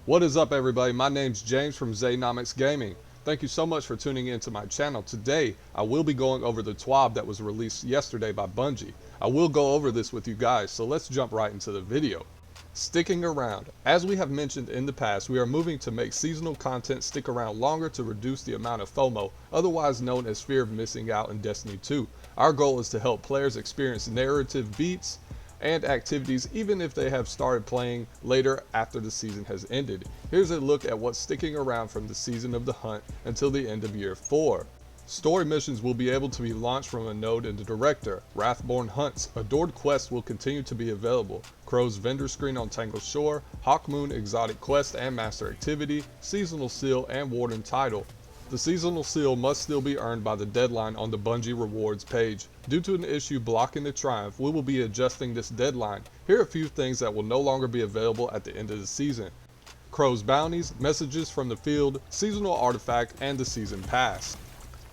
What is up, everybody? My name's James from Zaynomics Gaming. Thank you so much for tuning in to my channel. Today, I will be going over the TWAB that was released yesterday by Bungie. I will go over this with you guys, so let's jump right into the video. Sticking around. As we have mentioned in the past, we are moving to make seasonal content stick around longer to reduce the amount of FOMO, otherwise known as fear of missing out in Destiny 2. Our goal is to help players experience narrative beats and activities even if they have started playing later after the season has ended. Here's a look at what's sticking around from the season of the hunt until the end of year 4. Story missions will be able to be launched from a node in the director. Rathborn hunts. Adored quests will continue to be available. Crow's vendor screen on Tangled Shore, Hawkmoon exotic quest and master activity, seasonal seal and warden title. The seasonal seal must still be earned by the deadline on the Bungie Rewards page. Due to an issue blocking the Triumph, we will be adjusting this deadline. Here are a few things that will no longer be available at the end of the season. Crow's bounties, messages from the field, seasonal artifact, and the season pass.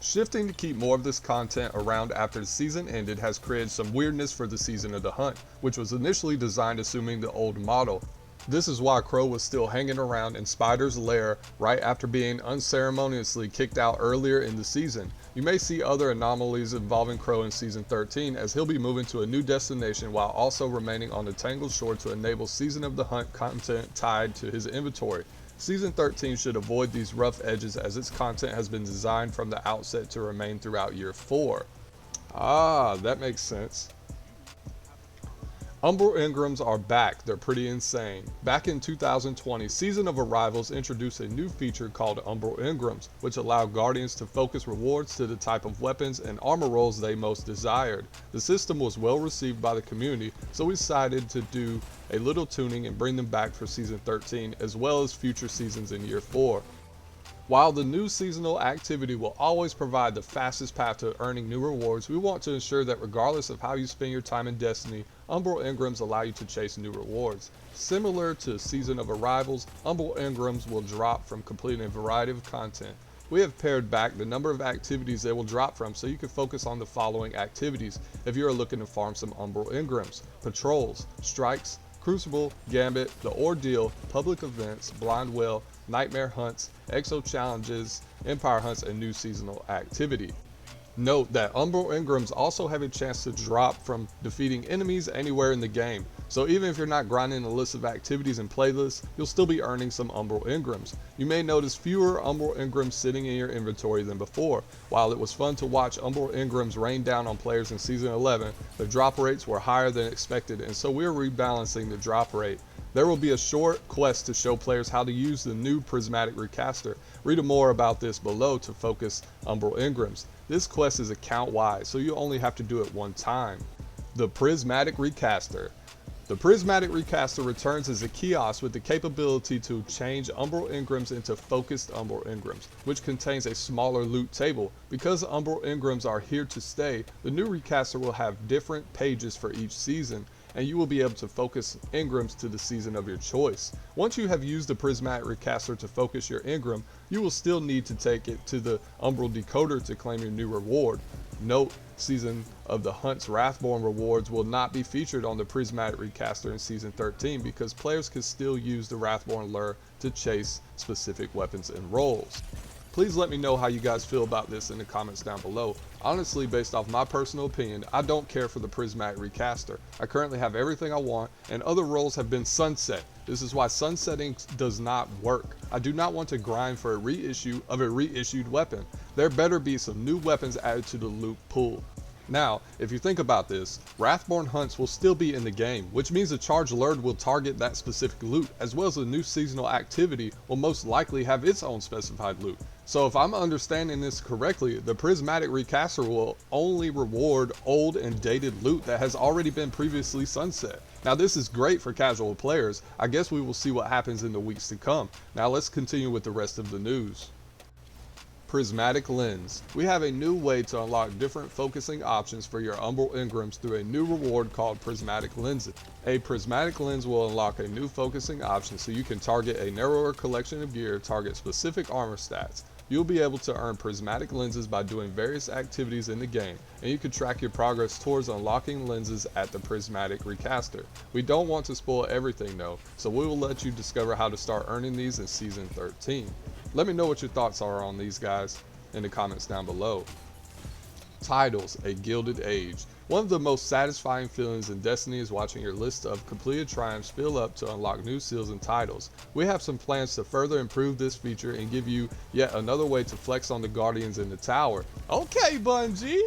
Shifting to keep more of this content around after the season ended has created some weirdness for the season of the hunt, which was initially designed assuming the old model. This is why Crow was still hanging around in Spider's lair right after being unceremoniously kicked out earlier in the season. You may see other anomalies involving Crow in Season 13 as he'll be moving to a new destination while also remaining on the Tangled Shore to enable Season of the Hunt content tied to his inventory. Season 13 should avoid these rough edges as its content has been designed from the outset to remain throughout year 4. That makes sense. Umbral Engrams are back. They're pretty insane. Back in 2020, Season of Arrivals introduced a new feature called Umbral Engrams, which allowed Guardians to focus rewards to the type of weapons and armor rolls they most desired. The system was well received by the community, so we decided to do a little tuning and bring them back for Season 13 as well as future seasons in Year 4. While the new seasonal activity will always provide the fastest path to earning new rewards, we want to ensure that regardless of how you spend your time in Destiny, Umbral Engrams allow you to chase new rewards. Similar to Season of Arrivals, Umbral Engrams will drop from completing a variety of content. We have pared back the number of activities they will drop from so you can focus on the following activities if you are looking to farm some Umbral Engrams: patrols, strikes, Crucible, Gambit, The Ordeal, public events, Blind Whale, Nightmare hunts, Exo challenges, Empire hunts, and new seasonal activity. Note that Umbral Engrams also have a chance to drop from defeating enemies anywhere in the game, so even if you're not grinding a list of activities and playlists, you'll still be earning some Umbral Engrams. You may notice fewer Umbral Engrams sitting in your inventory than before. While it was fun to watch Umbral Engrams rain down on players in Season 11, the drop rates were higher than expected, and so we're rebalancing the drop rate. There will be a short quest to show players how to use the new Prismatic Recaster. Read more about this below to focus Umbral Engrams. This quest is account-wide, so you only have to do it one time. The Prismatic Recaster. The Prismatic Recaster returns as a kiosk with the capability to change Umbral Engrams into focused Umbral Engrams, which contains a smaller loot table. Because Umbral Engrams are here to stay, the new Recaster will have different pages for each season, and you will be able to focus engrams to the season of your choice. Once you have used the Prismatic Recaster to focus your engram, you will still need to take it to the Umbral Decoder to claim your new reward. Note, Season of the Hunt's Rathborn Rewards will not be featured on the Prismatic Recaster in Season 13 because players can still use the Rathborn lure to chase specific weapons and rolls. Please let me know how you guys feel about this in the comments down below. Honestly, based off my personal opinion, I don't care for the Prismatic Recaster. I currently have everything I want, and other roles have been sunset. This is why sunsetting does not work. I do not want to grind for a reissue of a reissued weapon. There better be some new weapons added to the loot pool. Now, if you think about this, Rathborn hunts will still be in the game, which means the charge lured will target that specific loot, as well as the new seasonal activity will most likely have its own specified loot. So if I'm understanding this correctly, the Prismatic Recaster will only reward old and dated loot that has already been previously sunset. Now this is great for casual players. I guess we will see what happens in the weeks to come. Now let's continue with the rest of the news. Prismatic Lens. We have a new way to unlock different focusing options for your Umbral Engrams through a new reward called Prismatic Lenses. A Prismatic Lens will unlock a new focusing option so you can target a narrower collection of gear, target specific armor stats. you'll be able to earn prismatic lenses by doing various activities in the game, and you can track your progress towards unlocking lenses at the Prismatic Recaster. We don't want to spoil everything though, so we will let you discover how to start earning these in Season 13. Let me know what your thoughts are on these guys in the comments down below. Titles, A Gilded Age. One of the most satisfying feelings in Destiny is watching your list of completed triumphs fill up to unlock new seals and titles. We have some plans to further improve this feature and give you yet another way to flex on the Guardians in the tower. Okay, Bungie!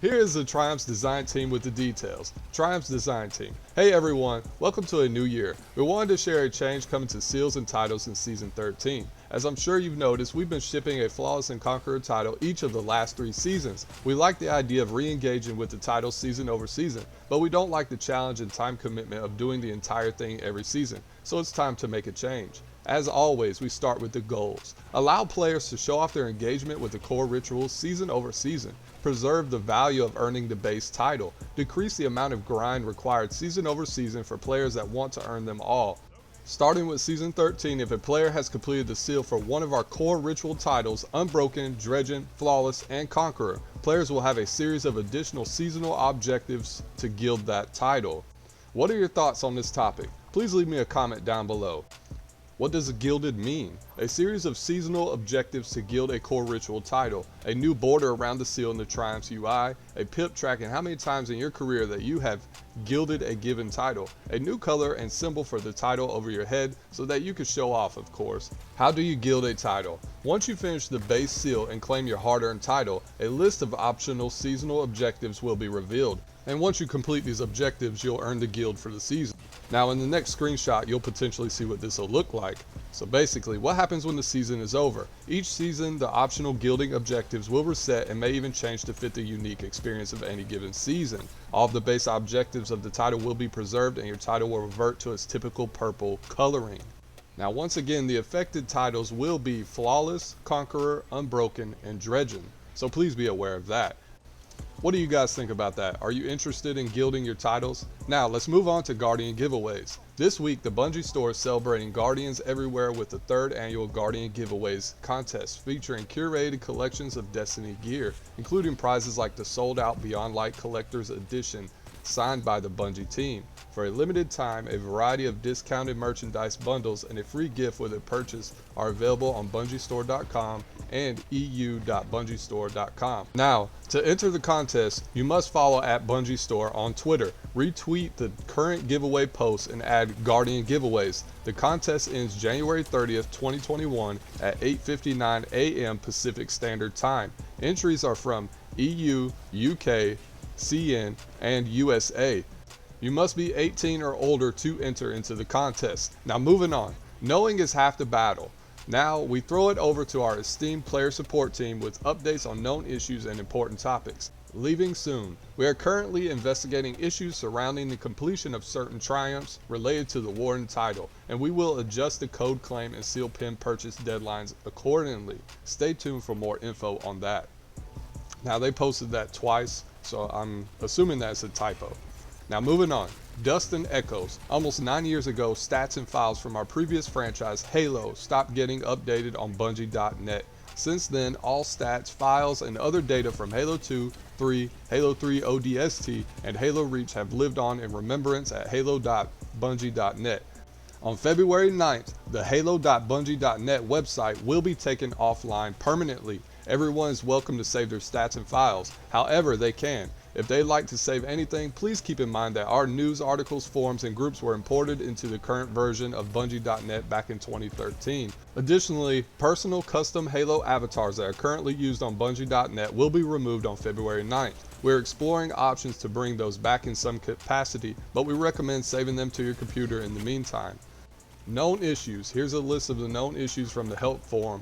Here is the Triumph's design team with the details. Triumph's design team. Hey everyone, welcome to a new year. We wanted to share a change coming to seals and titles in Season 13. As I'm sure you've noticed, we've been shipping a Flawless and Conqueror title each of the last 3 seasons. We like the idea of re-engaging with the title season over season, but we don't like the challenge and time commitment of doing the entire thing every season, so it's time to make a change. As always, we start with the goals. Allow players to show off their engagement with the core rituals season over season. Preserve the value of earning the base title. Decrease the amount of grind required season over season for players that want to earn them all. Starting with Season 13, if a player has completed the seal for one of our core ritual titles, Unbroken, Dredgen, Flawless, and Conqueror, players will have a series of additional seasonal objectives to gild that title. What are your thoughts on this topic? Please leave me a comment down below. What does gilded mean? A series of seasonal objectives to gild a core ritual title, a new border around the seal in the Triumph's UI, a pip tracking how many times in your career that you have gilded a given title, a new color and symbol for the title over your head so that you can show off, of course. How do you gild a title? Once you finish the base seal and claim your hard-earned title, a list of optional seasonal objectives will be revealed. And once you complete these objectives, you'll earn the guild for the season. Now in the next screenshot, you'll potentially see what this will look like. So basically, what happens when the season is over? Each season, the optional gilding objectives will reset and may even change to fit the unique experience of any given season. All of the base objectives of the title will be preserved and your title will revert to its typical purple coloring. Now once again, the affected titles will be Flawless, Conqueror, Unbroken, and Dredgen. So please be aware of that. What do you guys think about that? Are you interested in gilding your titles? Now let's move on to Guardian giveaways. This week the Bungie store is celebrating Guardians everywhere with the 3rd annual Guardian giveaways contest featuring curated collections of Destiny gear, including prizes like the sold out Beyond Light Collector's Edition signed by the Bungie team. For a limited time, a variety of discounted merchandise bundles and a free gift with a purchase are available on bungiestore.com and eu.bungiestore.com. Now, to enter the contest, you must follow @BungieStore on Twitter, retweet the current giveaway post, and add Guardian giveaways. The contest ends January 30th, 2021 at 8:59 a.m. Pacific Standard Time. Entries are from EU, UK, CN, and USA. You must be 18 or older to enter into the contest. Now moving on, knowing is half the battle. Now we throw it over to our esteemed player support team with updates on known issues and important topics. Leaving soon. We are currently investigating issues surrounding the completion of certain triumphs related to the Warden title, and we will adjust the code claim and seal pin purchase deadlines accordingly. Stay tuned for more info on that. Now they posted that twice, so I'm assuming that's a typo. Now moving on, Dust and Echoes. Almost 9 years ago, stats and files from our previous franchise, Halo, stopped getting updated on Bungie.net. Since then, all stats, files, and other data from Halo 2, 3, Halo 3 ODST, and Halo Reach have lived on in remembrance at halo.bungie.net. On February 9th, the halo.bungie.net website will be taken offline permanently. Everyone is welcome to save their stats and files, however they can. If they'd like to save anything, please keep in mind that our news articles, forums, and groups were imported into the current version of Bungie.net back in 2013. Additionally, personal custom Halo avatars that are currently used on Bungie.net will be removed on February 9th. We're exploring options to bring those back in some capacity, but we recommend saving them to your computer in the meantime. Known issues. Here's a list of the known issues from the help forum.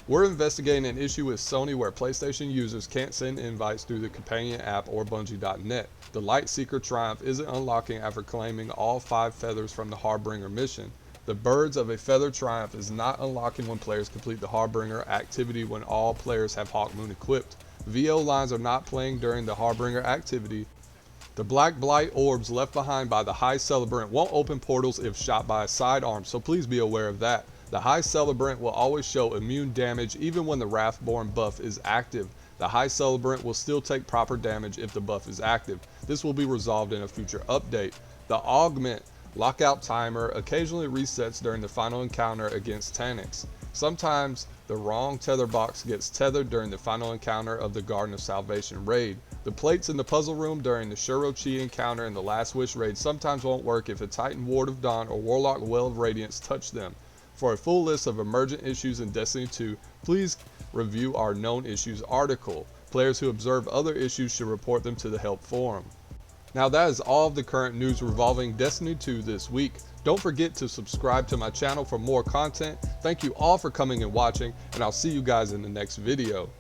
We're investigating an issue with Sony where PlayStation users can't send invites through the companion app or Bungie.net. The Lightseeker Triumph isn't unlocking after claiming all 5 feathers from the Harbinger mission. The Birds of a Feather Triumph is not unlocking when players complete the Harbinger activity when all players have Hawkmoon equipped. VO lines are not playing during the Harbinger activity. The Black Blight orbs left behind by the High Celebrant won't open portals if shot by a sidearm, so please be aware of that. The High Celebrant will always show immune damage even when the Rathborn buff is active. The High Celebrant will still take proper damage if the buff is active. This will be resolved in a future update. The Augment Lockout Timer occasionally resets during the final encounter against Taniks. Sometimes the wrong tether box gets tethered during the final encounter of the Garden of Salvation raid. The plates in the puzzle room during the Shirochi encounter and the Last Wish raid sometimes won't work if a Titan Ward of Dawn or Warlock Well of Radiance touch them. For a full list of emergent issues in Destiny 2, please review our Known Issues article. Players who observe other issues should report them to the help forum. Now that is all of the current news revolving Destiny 2 this week. Don't forget to subscribe to my channel for more content. Thank you all for coming and watching, and I'll see you guys in the next video.